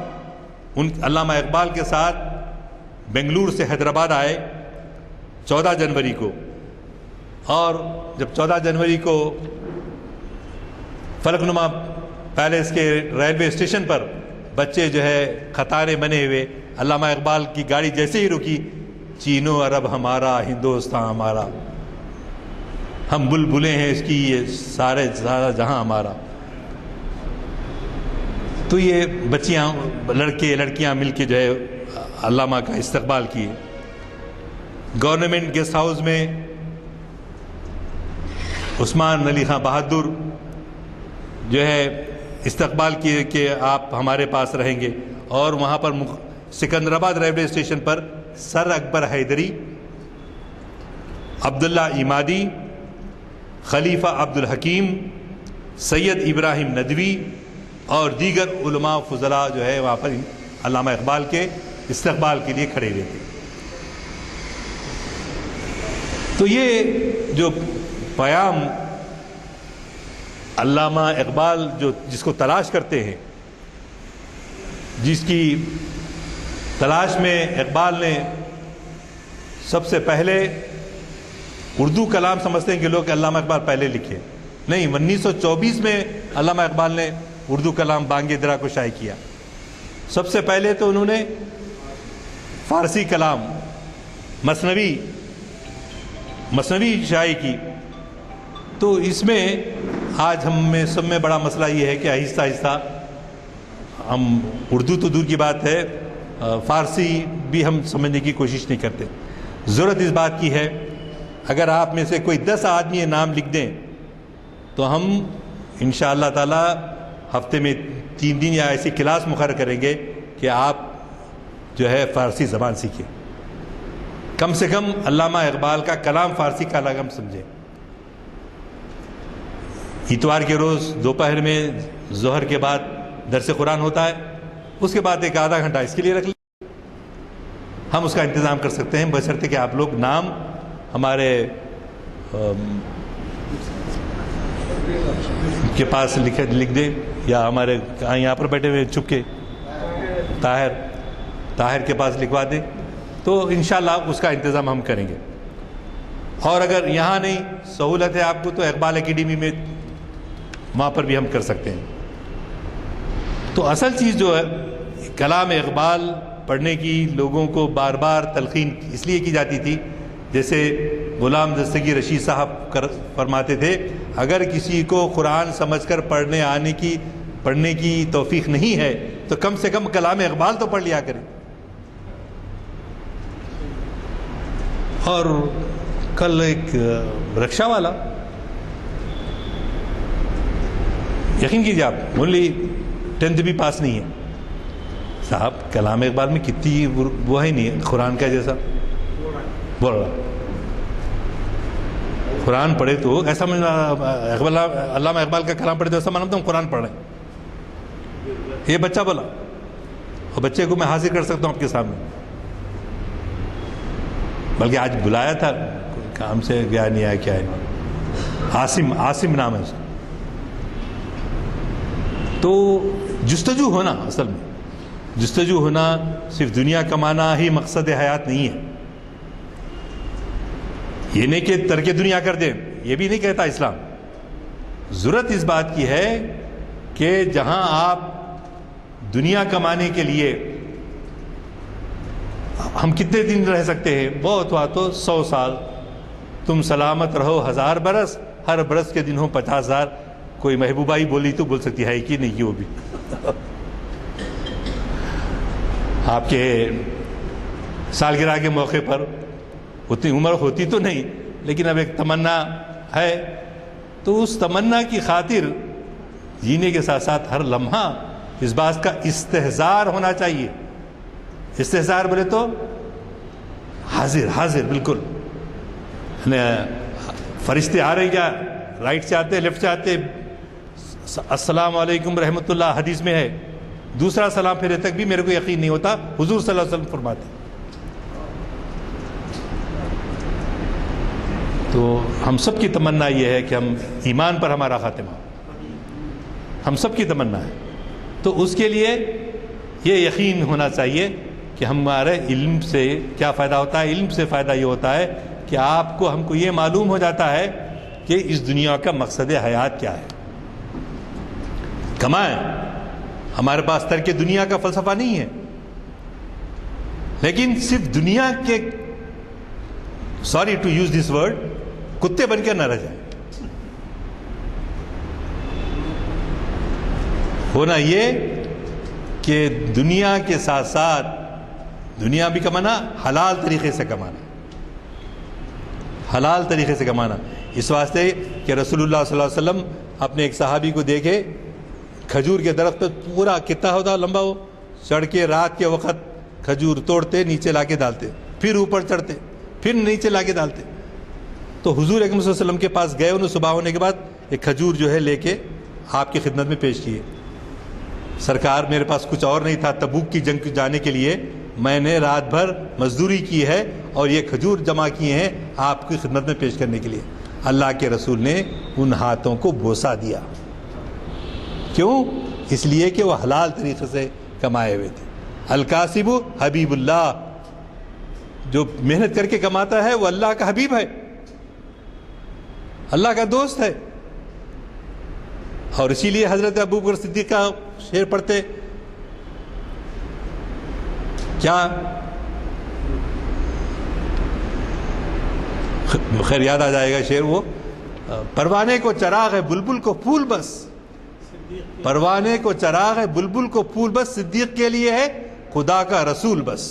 ان علامہ اقبال کے ساتھ بنگلور سے حیدرآباد آئے 14 جنوری کو. اور جب 14 جنوری کو فلک نما پیلس کے ریلوے اسٹیشن پر بچے جو ہے قطاریں بنے ہوئے، علامہ اقبال کی گاڑی جیسے ہی رکی، چین و عرب ہمارا، ہندوستان ہمارا، ہم بلبلیں ہیں اس کی، یہ سارے جہاں ہمارا. تو یہ بچیاں، لڑکے لڑکیاں مل کے جو ہے علامہ کا استقبال کیے. گورنمنٹ گیسٹ ہاؤس میں عثمان علی خان بہادر جو ہے استقبال کیے کہ آپ ہمارے پاس رہیں گے. اور وہاں پر سکندرآباد ریلوے اسٹیشن پر سر اکبر حیدری، عبداللہ عمادی، خلیفہ عبدالحکیم، سید ابراہیم ندوی اور دیگر علماء فضلاء جو ہے وہاں پر علامہ اقبال کے استقبال کے لیے کھڑے ہوئے تھے. تو یہ جو پیام علامہ اقبال جس کو تلاش کرتے ہیں، جس کی تلاش میں اقبال نے سب سے پہلے اردو کلام سمجھتے ہیں کہ لوگ علامہ اقبال پہلے لکھے، نہیں، 1924 میں علامہ اقبال نے اردو کلام بانگ درا کو شائع کیا. سب سے پہلے تو انہوں نے فارسی کلام مثنوی شائع کی. تو اس میں آج ہم میں سب میں بڑا مسئلہ یہ ہے کہ آہستہ آہستہ ہم اردو تو دور کی بات ہے، فارسی بھی ہم سمجھنے کی کوشش نہیں کرتے. ضرورت اس بات کی ہے، اگر آپ میں سے کوئی 10 آدمی یہ نام لکھ دیں تو ہم انشاءاللہ تعالی ہفتے میں 3 دن یا ایسی کلاس مقرر کریں گے کہ آپ جو ہے فارسی زبان سیکھیں، کم سے کم علامہ اقبال کا کلام فارسی کا لغم سمجھیں. اتوار کے روز دوپہر میں ظہر کے بعد درس قرآن ہوتا ہے، اس کے بعد ایک آدھا گھنٹہ اس کے لیے رکھ لیں، ہم اس کا انتظام کر سکتے ہیں، بشرطے کہ آپ لوگ نام ہمارے کے پاس لکھ دیں، یا ہمارے یہاں پر بیٹھے ہوئے چھپ کے طاہر کے پاس لکھوا دیں، تو انشاءاللہ اس کا انتظام ہم کریں گے. اور اگر یہاں نہیں سہولت ہے آپ کو تو اقبال اکیڈمی میں وہاں پر بھی ہم کر سکتے ہیں. تو اصل چیز جو ہے کلام اقبال پڑھنے کی لوگوں کو بار بار تلقین اس لیے کی جاتی تھی، جیسے غلام دستگیر رشید صاحب فرماتے تھے، اگر کسی کو قرآن سمجھ کر پڑھنے کی توفیق نہیں ہے تو کم سے کم کلام اقبال تو پڑھ لیا کرے۔ اور کل ایک رکشہ والا، یقین کیجیے آپ، اونلی 10th بھی پاس نہیں ہے صاحب، کلام اقبال میں کتنی وہ ہے نہیں قرآن کا جیسا بول رہا، قرآن پڑھے تو ایسا علامہ اقبال کا کلام پڑھے تو ایسا مانتا ہوں قرآن پڑھ رہے ہیں۔ یہ بچہ بولا، اور بچے کو میں حاضر کر سکتا ہوں آپ کے سامنے، بلکہ آج بلایا تھا، کام سے گیا نہیں آیا، کیا ہے، عاصم نام ہے اس کا۔ تو جستجو ہونا، اصل میں جستجو ہونا صرف دنیا کمانا ہی مقصد حیات نہیں ہے۔ یہ نہیں کہ ترک دنیا کر دیں، یہ بھی نہیں کہتا اسلام۔ ضرورت اس بات کی ہے کہ جہاں آپ دنیا کمانے کے لیے، ہم کتنے دن رہ سکتے ہیں؟ بہت ہوا تو 100 سال، تم سلامت رہو 1000 برس، ہر برس کے دن ہو 50,000۔ کوئی محبوبائی بولی تو بول سکتی ہے کہ نہیں، وہ بھی آپ کے سالگرہ کے موقع پر اتنی عمر ہوتی تو نہیں، لیکن اب ایک تمنا ہے، تو اس تمنا کی خاطر جینے کے ساتھ ساتھ ہر لمحہ اس بات کا استحضار ہونا چاہیے۔ استحضار بولے تو حاضر بالکل، فرشتے آ رہے کیا، رائٹ سے آتے لیفٹ سے آتے، السلام علیکم رحمۃ اللہ حدیث میں ہے، دوسرا سلام پھرے تک بھی میرے کو یقین نہیں ہوتا، حضور صلی اللہ علیہ وسلم فرماتے۔ تو ہم سب کی تمنا یہ ہے کہ ہم ایمان پر ہمارا خاتمہ، ہم سب کی تمنا ہے۔ تو اس کے لیے یہ یقین ہونا چاہیے کہ ہمارے علم سے کیا فائدہ ہوتا ہے۔ علم سے فائدہ یہ ہوتا ہے کہ آپ کو، ہم کو یہ معلوم ہو جاتا ہے کہ اس دنیا کا مقصد حیات کیا ہے۔ کمائیں، ہمارے پاس ترک دنیا کا فلسفہ نہیں ہے، لیکن صرف دنیا کے، sorry to use this word, کتے بن کے نہ رہ جائیں۔ ہونا یہ کہ دنیا کے ساتھ ساتھ دنیا بھی کمانا، حلال طریقے سے کمانا، حلال طریقے سے کمانا۔ اس واسطے کہ رسول اللہ صلی اللہ علیہ وسلم اپنے ایک صحابی کو دیکھے، کھجور کے درخت پہ پورا کتنا ہوتا لمبا، وہ چڑھ کے رات کے وقت کھجور توڑتے، نیچے لا کے ڈالتے، پھر اوپر چڑھتے، پھر نیچے لا کے ڈالتے۔ تو حضور اکرم صلی اللہ علیہ وسلم کے پاس گئے، انہوں صبح ہونے کے بعد ایک کھجور جو ہے لے کے آپ کی خدمت میں پیش کیے۔ سرکار میرے پاس کچھ اور نہیں تھا، تبوک کی جنگ جانے کے لیے میں نے رات بھر مزدوری کی ہے اور یہ کھجور جمع کیے ہیں آپ کی خدمت میں پیش کرنے کے لیے۔ اللہ کے رسول نے ان ہاتھوں کو بوسہ دیا، کیوں؟ اس لیے کہ وہ حلال طریقے سے کمائے ہوئے تھے۔ الکاسب حبیب اللہ، جو محنت کر کے کماتا ہے وہ اللہ کا حبیب ہے، اللہ کا دوست ہے۔ اور اسی لیے حضرت ابوبکر صدیق کا شعر پڑھتے، کیا خیر یاد آ جائے گا شعر، وہ پروانے کو چراغ ہے بلبل کو پھول بس، پروانے کو چراغ ہے بلبل کو پھول بس، صدیق کے لیے ہے خدا کا رسول بس،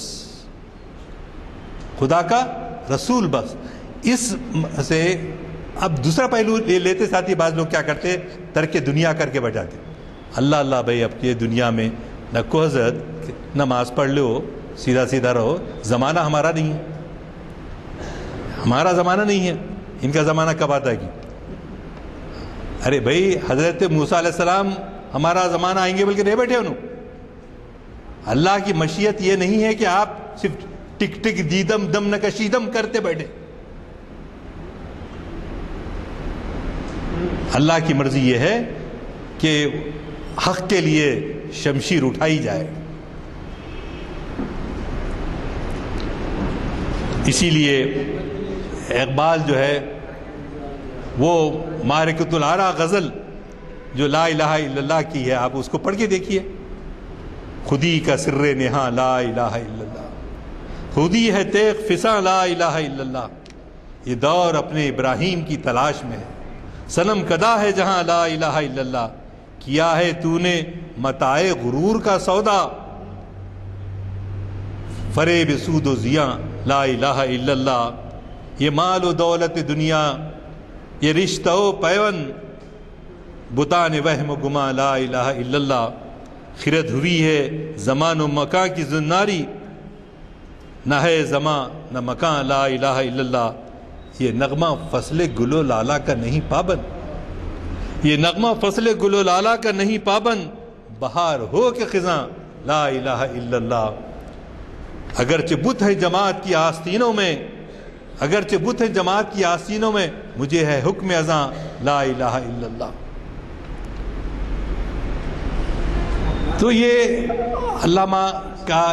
خدا کا رسول بس۔ اس سے اب دوسرا پہلو لیتے ساتھی بعض لوگ کیا کرتے، ترک دنیا کر کے بجاتے، اللہ اللہ بھائی اب یہ دنیا میں نہ کو حضرت نماز پڑھ لو، سیدھا سیدھا رہو، زمانہ ہمارا نہیں ہے، ہمارا زمانہ نہیں ہے، ان کا زمانہ کب آتا ہے؟ ارے بھائی حضرت موسیٰ علیہ السلام ہمارا زمانہ آئیں گے بلکہ نہیں بیٹھے انہوں۔ اللہ کی مشیت یہ نہیں ہے کہ آپ صرف ٹک ٹک دیدم دم نکشیدم کرتے بیٹھے، اللہ کی مرضی یہ ہے کہ حق کے لیے شمشیر اٹھائی جائے۔ اسی لیے اقبال جو ہے وہ معرکۃ العرا غزل جو لا الہ الا اللہ کی ہے، آپ اس کو پڑھ کے دیکھیے، خودی کا سر نہاں لا الہ الا اللہ، خودی ہے تیغ فساں لا الہ الا اللہ۔ یہ دور اپنے ابراہیم کی تلاش میں ہے، صنم کدا ہے جہاں لا الہ الا اللہ، کیا ہے تو نے متاع غرور کا سودا، فریب سود و زیاں لا الہ الا اللہ۔ یہ مال و دولت دنیا، یہ رشتہ و پیون، بتان وہم و گما لا الہ الا اللہ۔ خرد ہوئی ہے زمان و مکان کی زناری، نہ ہے زمان نہ مکان لا الہ الا اللہ۔ یہ نغمہ فصل گل و لالا کا نہیں پابند، یہ نغمہ فصل گل و لالا کا نہیں پابند، بہار ہو کہ خزاں لا الہ الا اللہ۔ اگرچہ بت ہے جماعت کی آستینوں میں، اگرچہ بت ہے جماعت کی آستینوں میں، مجھے ہے حکم اذاں لا الہ الا اللہ۔ تو یہ علامہ کا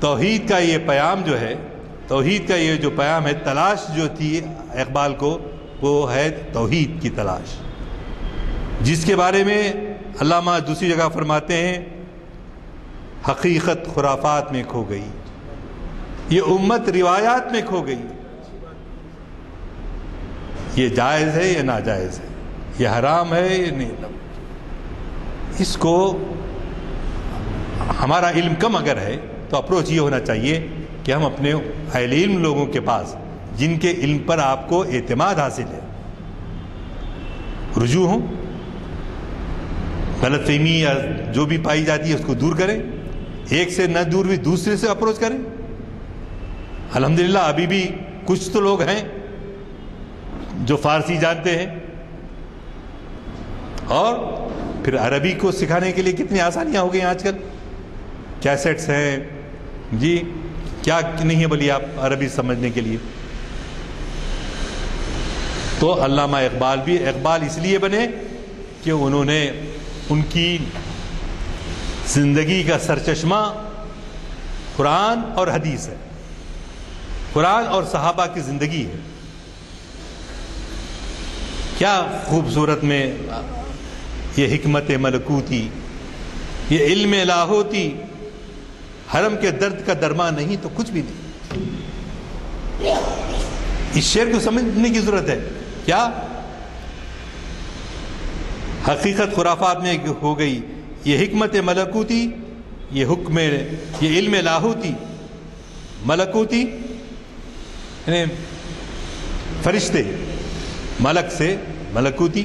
توحید کا یہ پیام جو ہے، توحید کا یہ جو پیام ہے، تلاش جو تھی اقبال کو، وہ ہے توحید کی تلاش، جس کے بارے میں علامہ دوسری جگہ فرماتے ہیں حقیقت خرافات میں کھو گئی، یہ امت روایات میں کھو گئی۔ یہ جائز ہے یا ناجائز ہے، یہ حرام ہے یا نہیں، اس کو ہمارا علم کم اگر ہے تو اپروچ یہ ہونا چاہیے کہ ہم اپنے اہل علم لوگوں کے پاس، جن کے علم پر آپ کو اعتماد حاصل ہے، رجوع ہوں، غلط فہمی یا جو بھی پائی جاتی ہے اس کو دور کریں، ایک سے نہ دور بھی دوسرے سے اپروچ کریں۔ الحمدللہ ابھی بھی کچھ تو لوگ ہیں جو فارسی جانتے ہیں، اور پھر عربی کو سکھانے کے لیے کتنی آسانیاں ہو گئی ہیں آج کل، کیسٹس ہیں جی، کیا نہیں ہے بولیے آپ عربی سمجھنے کے لیے۔ تو علامہ اقبال بھی اقبال اس لیے بنے کہ انہوں نے، ان کی زندگی کا سرچشمہ قرآن اور حدیث ہے، قرآن اور صحابہ کی زندگی ہے۔ کیا خوبصورت میں یہ حکمت ملکوتی، یہ علم لاہوتی، حرم کے درد کا درما نہیں تو کچھ بھی نہیں۔ اس شعر کو سمجھنے کی ضرورت ہے۔ کیا حقیقت خرافات میں ہو گئی، یہ حکمت ملکوتی، یہ حکم، یہ علم لاہوتی، ملکوتی یعنی فرشتے، ملک سے ملکوتی،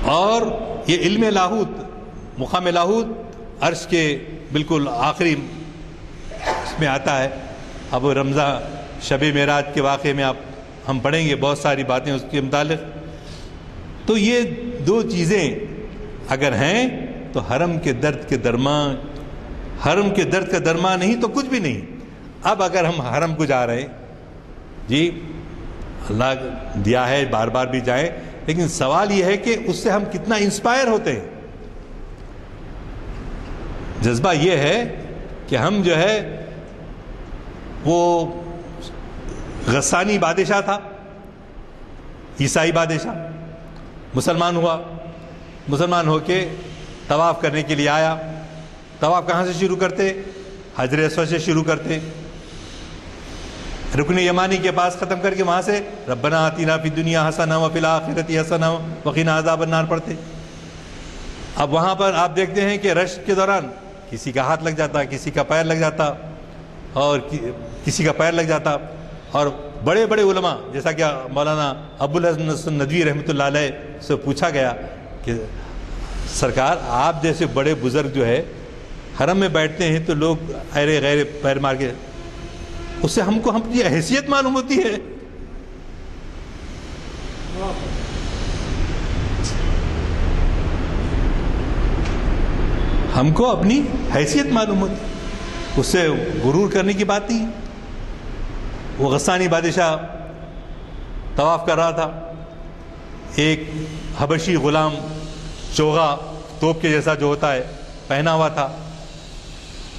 اور یہ علم لاہوت، مقام لاہوت عرش کے بالکل آخری اس میں آتا ہے۔ اب رمضان شب معراج کے واقعے میں ہم پڑھیں گے بہت ساری باتیں اس کے متعلق۔ تو یہ دو چیزیں اگر ہیں تو حرم کے درد کے درمان، حرم کے درد کا درمان نہیں تو کچھ بھی نہیں۔ اب اگر ہم حرم کو جا رہے ہیں جی، اللہ دیا ہے بار بار بھی جائیں، لیکن سوال یہ ہے کہ اس سے ہم کتنا انسپائر ہوتے ہیں۔ جذبہ یہ ہے کہ ہم جو ہے، وہ غسانی بادشاہ تھا، عیسائی بادشاہ، مسلمان ہوا، مسلمان ہو کے طواف کرنے کے لیے آیا۔ طواف کہاں سے شروع کرتے؟ حجر اسود سے شروع کرتے، رکن یمانی کے پاس ختم کر کے وہاں سے ربنا آتینا فی الدنیا حسنہ وفی الآخرۃ حسنہ وقنا عذاب النار پڑھتے۔ اب وہاں پر آپ دیکھتے ہیں کہ رشک کے دوران کسی کا ہاتھ لگ جاتا، کسی کا پیر لگ جاتا، اور کسی کا پیر لگ جاتا، اور بڑے بڑے علماء جیسا کہ مولانا ابوالحسن ندوی رحمۃ اللہ علیہ سے پوچھا گیا کہ سرکار آپ جیسے بڑے بزرگ جو ہے حرم میں بیٹھتے ہیں تو لوگ ایرے غیر پیر مار کے، اس سے ہم کو اپنی حیثیت معلوم ہوتی ہے۔ ہم کو اپنی حیثیت معلوم ہوتی، اس سے غرور کرنے کی بات نہیں۔ وہ غسانی بادشاہ طواف کر رہا تھا، ایک حبشی غلام چوغا توپ کے جیسا جو ہوتا ہے پہنا ہوا تھا،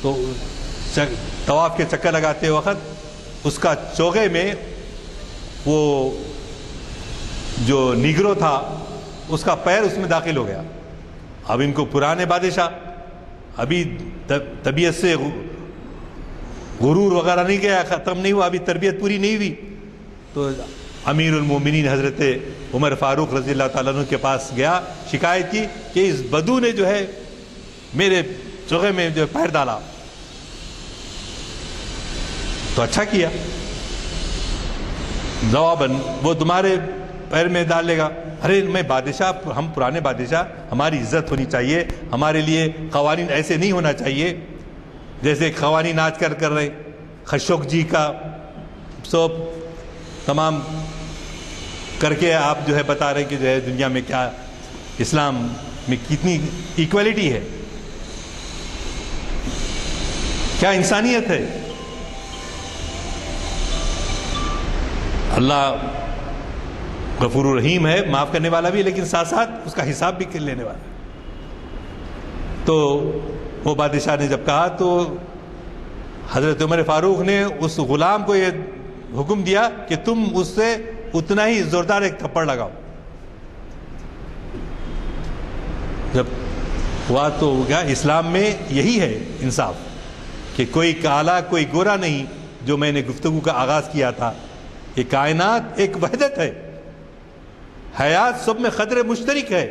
تو طواف کے چکر لگاتے وقت اس کا چوغے میں وہ جو نیگرو تھا اس کا پیر اس میں داخل ہو گیا۔ اب ان کو پرانے بادشاہ ابھی طبیعت سے غرور وغیرہ نہیں گیا، ختم نہیں ہوا، ابھی تربیت پوری نہیں ہوئی، تو امیر المومنین حضرت عمر فاروق رضی اللہ تعالیٰ عنہ کے پاس گیا، شکایت کی کہ اس بدو نے جو ہے میرے چوغے میں جو پیر ڈالا. تو اچھا کیا، جواباً وہ تمہارے پیر میں ڈال لے گا. ارے میں بادشاہ، ہم پرانے بادشاہ، ہماری عزت ہونی چاہیے، ہمارے لیے قوانین ایسے نہیں ہونا چاہیے جیسے قوانین آج کر رہے. خشوق جی کا سب تمام کر کے آپ جو ہے بتا رہے کہ جو ہے دنیا میں کیا اسلام میں کتنی ایکویلٹی ہے، کیا انسانیت ہے. اللہ غفور الرحیم ہے، معاف کرنے والا بھی، لیکن ساتھ ساتھ اس کا حساب بھی لینے والا. تو وہ بادشاہ نے جب کہا تو حضرت عمر فاروق نے اس غلام کو یہ حکم دیا کہ تم اس سے اتنا ہی زوردار ایک تھپڑ لگاؤ. جب ہوا تو کیا اسلام میں یہی ہے انصاف کہ کوئی کالا کوئی گورا نہیں. جو میں نے گفتگو کا آغاز کیا تھا، یہ کائنات ایک وحدت ہے، حیات سب میں قدر مشترک ہے.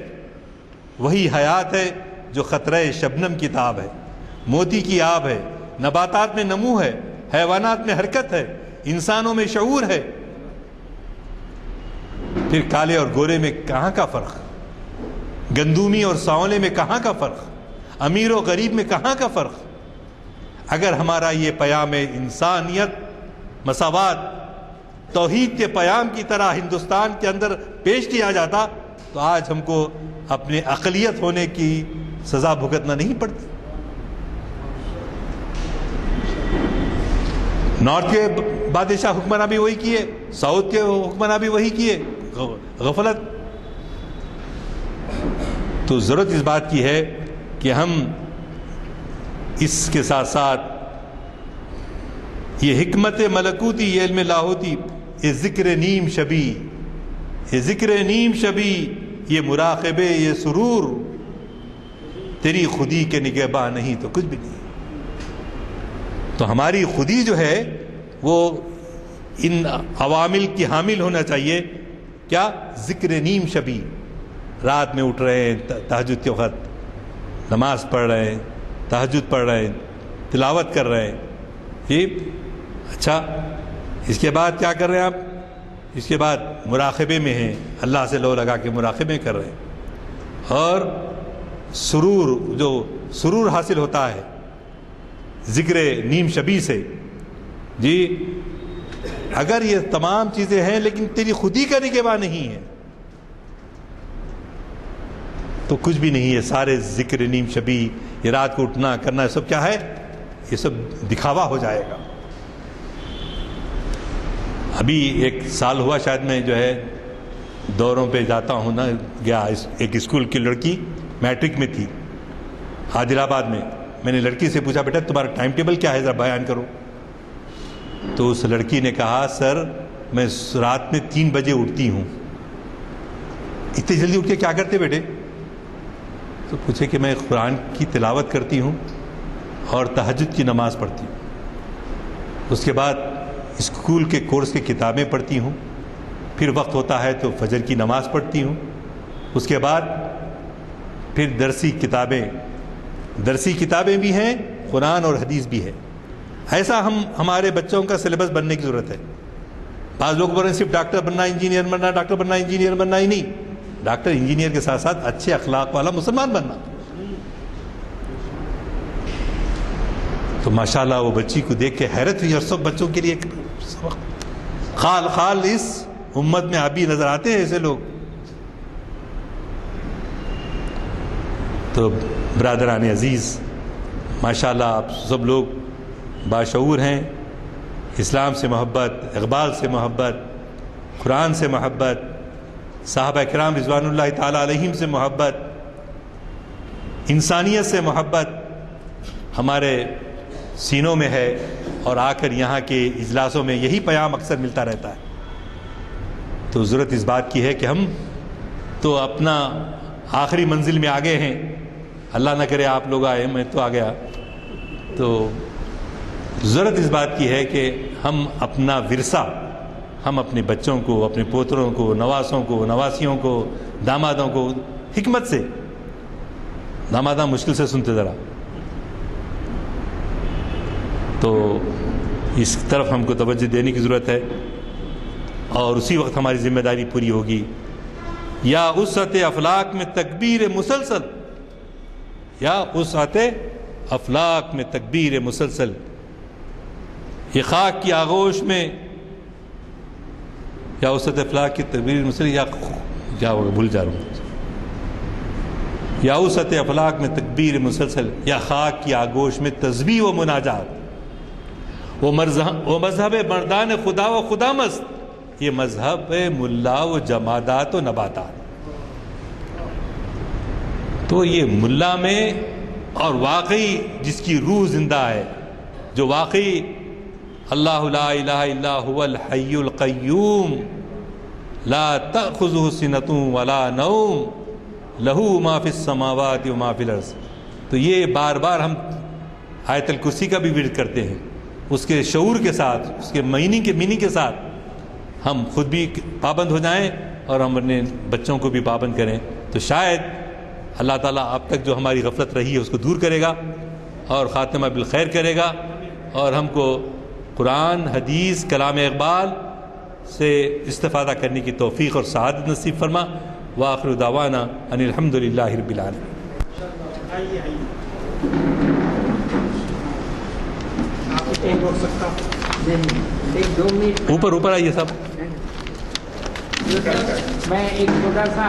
وہی حیات ہے جو خطرہ شبنم کی تاب ہے، موتی کی آب ہے، نباتات میں نمو ہے، حیوانات میں حرکت ہے، انسانوں میں شعور ہے. پھر کالے اور گورے میں کہاں کا فرق، گندومی اور سانولے میں کہاں کا فرق، امیر و غریب میں کہاں کا فرق. اگر ہمارا یہ پیام انسانیت، مساوات، توحید کے پیام کی طرح ہندوستان کے اندر پیش کیا جاتا تو آج ہم کو اپنے اقلیت ہونے کی سزا بھگتنا نہیں پڑتی. نارتھ کے بادشاہ حکمراں بھی وہی کیے، ساؤتھ کے حکمراں بھی وہی کیے، غفلت. تو ضرورت اس بات کی ہے کہ ہم اس کے ساتھ ساتھ یہ حکمت ملکوتی، یہ علم لاہوتی، یہ ذکر نیم شبی، یہ ذکر نیم شبی، یہ مراقبے، یہ سرور، تیری خودی کے نگہباں نہیں تو کچھ بھی نہیں. تو ہماری خودی جو ہے وہ ان عوامل کی حامل ہونا چاہیے. کیا؟ ذکر نیم شبی. رات میں اٹھ رہے ہیں، تہجد کے وقت نماز پڑھ رہے ہیں، تہجد پڑھ رہے ہیں، تلاوت کر رہے ہیں. ٹھیک، اچھا، اس کے بعد کیا کر رہے ہیں آپ؟ اس کے بعد مراقبے میں ہیں، اللہ سے لو لگا کے مراقبے کر رہے ہیں. اور سرور، جو سرور حاصل ہوتا ہے ذکر نیم شبی سے، جی اگر یہ تمام چیزیں ہیں لیکن تیری خودی کا نگہباں نہیں ہے تو کچھ بھی نہیں ہے. سارے ذکر نیم شبی، یہ رات کو اٹھنا کرنا، یہ سب کیا ہے؟ یہ سب دکھاوا ہو جائے گا. ابھی ایک سال ہوا شاید، میں جو ہے دوروں پہ جاتا ہوں نا، گیا ایک اسکول کی لڑکی میٹرک میں تھی عادل آباد میں. میں نے لڑکی سے پوچھا بیٹا تمہارا ٹائم ٹیبل کیا ہے، ذرا بیان کرو. تو اس لڑکی نے کہا سر میں رات میں 3 بجے اٹھتی ہوں. اتنی جلدی اٹھ کے کیا کرتے بیٹے؟ تو پوچھے کہ میں قرآن کی تلاوت کرتی ہوں اور تہجد کی نماز پڑھتی ہوں، اس کے بعد اسکول کے کورس کی کتابیں پڑھتی ہوں، پھر وقت ہوتا ہے تو فجر کی نماز پڑھتی ہوں، اس کے بعد پھر درسی کتابیں بھی ہیں، قرآن اور حدیث بھی ہے. ایسا ہمارے بچوں کا سلیبس بننے کی ضرورت ہے. بعض لوگ بول رہے ہیں صرف ڈاکٹر بننا، انجینئر بننا، ڈاکٹر بننا، انجینئر بننا ہی نہیں. ڈاکٹر انجینئر کے ساتھ ساتھ اچھے اخلاق والا مسلمان بننا. تو ماشاءاللہ وہ بچی کو دیکھ کے حیرت ہوئی، اور سب بچوں کے لیے خال اس امت میں ابھی نظر آتے ہیں ایسے لوگ. تو برادران عزیز، ماشاءاللہ آپ سب لوگ باشعور ہیں. اسلام سے محبت، اقبال سے محبت، قرآن سے محبت، صحابہ کرام رضوان اللہ تعالی علیہم سے محبت، انسانیت سے محبت ہمارے سینوں میں ہے. اور آ کر یہاں کے اجلاسوں میں یہی پیام اکثر ملتا رہتا ہے. تو ضرورت اس بات کی ہے کہ ہم تو اپنا آخری منزل میں آ گئے ہیں، اللہ نہ کرے آپ لوگ آئے، میں تو آ گیا، تو ضرورت اس بات کی ہے کہ ہم اپنا ورثہ، ہم اپنے بچوں کو، اپنے پوتروں کو، نواسوں کو، نواسیوں کو، دامادوں کو حکمت سے، داماداں مشکل سے سنتے ذرا، تو اس طرف ہم کو توجہ دینے کی ضرورت ہے، اور اسی وقت ہماری ذمہ داری پوری ہوگی۔ یا وسعت افلاک میں تکبیر مسلسل، یا وسعت افلاک میں تکبیر مسلسل، یہ خاک کی آغوش میں، یا وسعت افلاک کی تکبیر مسلسل، یا بھول جا رہا ہوں، یا وسعت افلاک میں تکبیر مسلسل، یا خاک کی آغوش میں تسبیح و مناجات، وہ مذہب مردان خدا و خدا مست، یہ مذہب ملا و جمادات و نباتات۔ تو یہ ملا میں، اور واقعی جس کی روح زندہ ہے، جو واقعی اللہ لا الہ الا هو الحی القیوم لا تأخذہ سنۃ ولا نوم لہ ما فی السماوات و ما فی الارض، تو یہ بار بار ہم آیت الکرسی کا بھی ورد کرتے ہیں، اس کے شعور کے ساتھ، اس کے میننگ کے ساتھ ہم خود بھی پابند ہو جائیں اور ہم اپنے بچوں کو بھی پابند کریں، تو شاید اللہ تعالیٰ اب تک جو ہماری غفلت رہی ہے اس کو دور کرے گا اور خاتمہ بالخیر کرے گا، اور ہم کو قرآن، حدیث، کلام اقبال سے استفادہ کرنے کی توفیق اور سعادت نصیب فرما۔ وآخر دعوانا ان الحمد للہ رب العالمین۔ اوپر آئیے سب۔ میں ایک چھوٹا سا